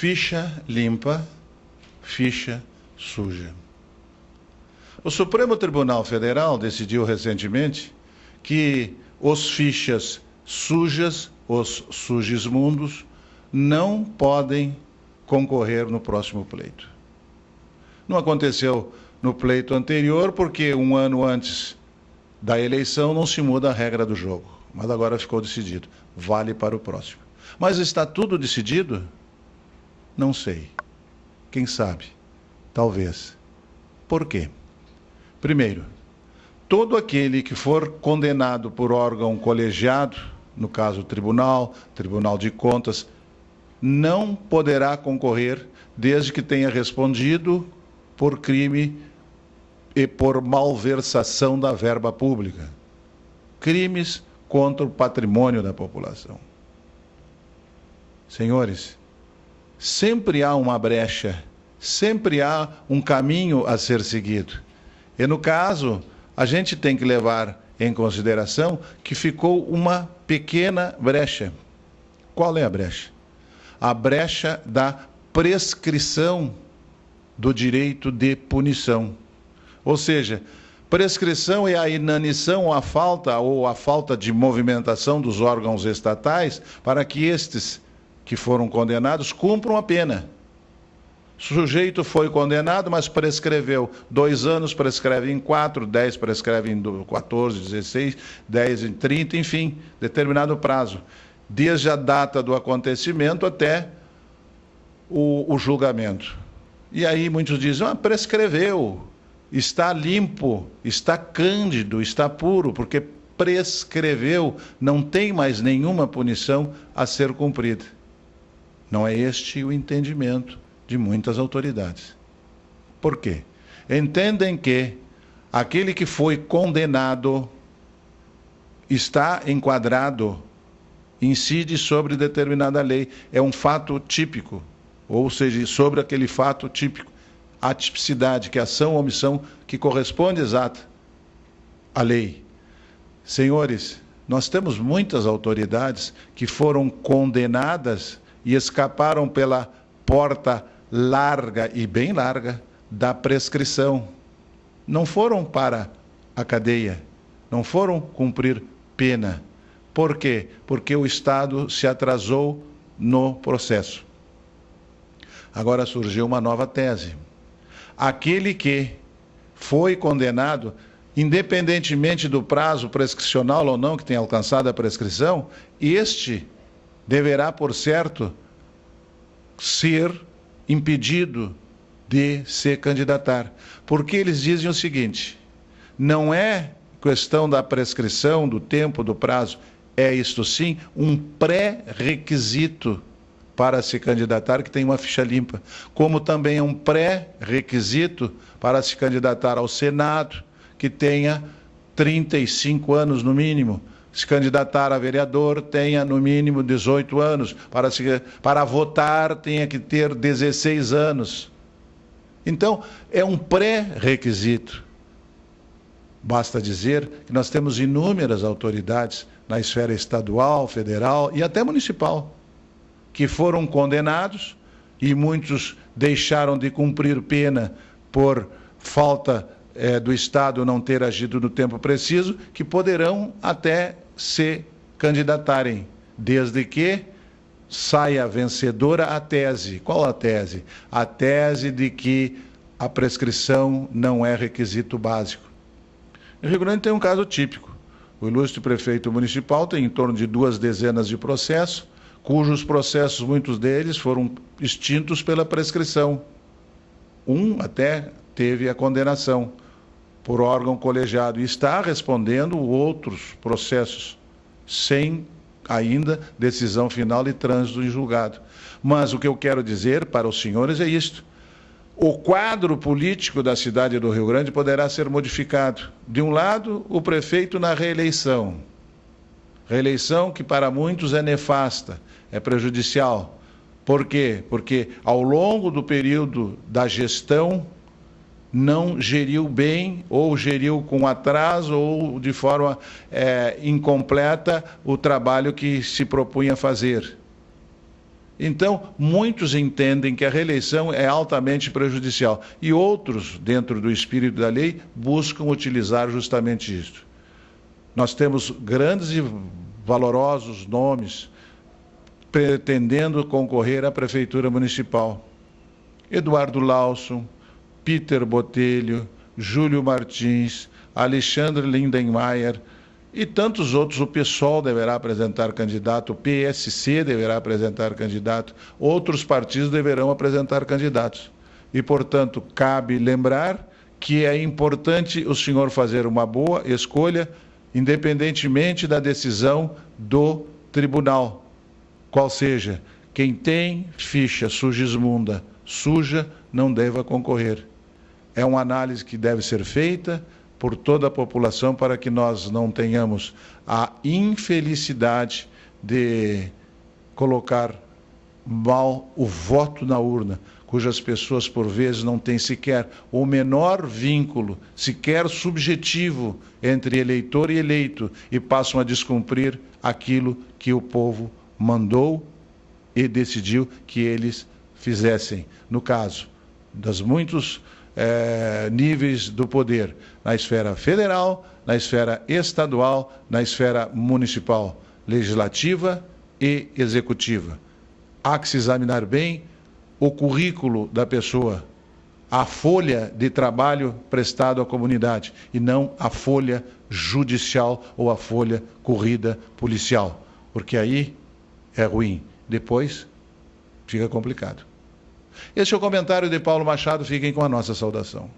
Ficha limpa, ficha suja. O Supremo Tribunal Federal decidiu recentemente que os fichas sujas, os sugismundos, não podem concorrer no próximo pleito. Não aconteceu no pleito anterior, porque um ano antes da eleição não se muda a regra do jogo. Mas agora ficou decidido. Vale para o próximo. Mas está tudo decidido? Não sei. Quem sabe? Talvez. Por quê? Primeiro, todo aquele que for condenado por órgão colegiado, no caso Tribunal de Contas, não poderá concorrer desde que tenha respondido por crime e por malversação da verba pública. Crimes contra o patrimônio da população. Senhores, sempre há uma brecha, sempre há um caminho a ser seguido. E no caso, a gente tem que levar em consideração que ficou uma pequena brecha. Qual é a brecha? A brecha da prescrição do direito de punição. Ou seja, prescrição é a inanição ou a falta de movimentação dos órgãos estatais para que estes que foram condenados cumpram a pena. O sujeito foi condenado, mas prescreveu 2 anos, prescreve em 4, 10 prescreve em 14, 16, 10 em 30, enfim, determinado prazo. Desde a data do acontecimento até o julgamento. E aí muitos dizem, prescreveu, está limpo, está cândido, está puro, porque prescreveu, não tem mais nenhuma punição a ser cumprida. Não é este o entendimento de muitas autoridades. Por quê? Entendem que aquele que foi condenado está enquadrado, incide sobre determinada lei, é um fato típico, ou seja, sobre aquele fato típico, a tipicidade, que é ação ou omissão que corresponde exata à lei. Senhores, nós temos muitas autoridades que foram condenadas e escaparam pela porta larga e bem larga da prescrição. Não foram para a cadeia, não foram cumprir pena. Por quê? Porque o Estado se atrasou no processo. Agora surgiu uma nova tese. Aquele que foi condenado, independentemente do prazo prescricional ou não, que tenha alcançado a prescrição, este deverá, por certo, ser impedido de se candidatar. Porque eles dizem o seguinte, não é questão da prescrição, do tempo, do prazo, é isto sim um pré-requisito para se candidatar que tem uma ficha limpa, como também é um pré-requisito para se candidatar ao Senado que tenha 35 anos no mínimo, se candidatar a vereador tenha no mínimo 18 anos, para votar tenha que ter 16 anos. Então, é um pré-requisito. Basta dizer que nós temos inúmeras autoridades na esfera estadual, federal e até municipal, que foram condenados e muitos deixaram de cumprir pena por falta do Estado não ter agido no tempo preciso, que poderão até se candidatarem, desde que saia vencedora a tese. Qual a tese? A tese de que a prescrição não é requisito básico. No Rio Grande tem um caso típico. O ilustre prefeito municipal tem em torno de 2 dezenas de processos, cujos processos, muitos deles, foram extintos pela prescrição. Um até teve a condenação por órgão colegiado e está respondendo outros processos sem ainda decisão final e trânsito em julgado. Mas o que eu quero dizer para os senhores é isto. O quadro político da cidade do Rio Grande poderá ser modificado. De um lado, o prefeito na reeleição. Reeleição que para muitos é nefasta, é prejudicial. Por quê? Porque ao longo do período da gestão não geriu bem, ou geriu com atraso, ou de forma incompleta o trabalho que se propunha fazer. Então, muitos entendem que a reeleição é altamente prejudicial e outros, dentro do espírito da lei, buscam utilizar justamente isso. Nós temos grandes e valorosos nomes pretendendo concorrer à Prefeitura Municipal. Eduardo Lausson, Peter Botelho, Júlio Martins, Alexandre Lindenmayer e tantos outros. O PSOL deverá apresentar candidato, o PSC deverá apresentar candidato, outros partidos deverão apresentar candidatos. E, portanto, cabe lembrar que é importante o senhor fazer uma boa escolha, independentemente da decisão do tribunal. Qual seja, quem tem ficha Sugismunda suja não deva concorrer. É uma análise que deve ser feita por toda a população para que nós não tenhamos a infelicidade de colocar mal o voto na urna, cujas pessoas, por vezes, não têm sequer o menor vínculo, sequer subjetivo, entre eleitor e eleito, e passam a descumprir aquilo que o povo mandou e decidiu que eles fizessem. No caso dos muitos níveis do poder, na esfera federal, na esfera estadual, na esfera municipal, legislativa e executiva. Há que se examinar bem o currículo da pessoa, a folha de trabalho prestado à comunidade, e não a folha judicial ou a folha corrida policial, porque aí é ruim. Depois fica complicado. Este é o comentário de Paulo Machado. Fiquem com a nossa saudação.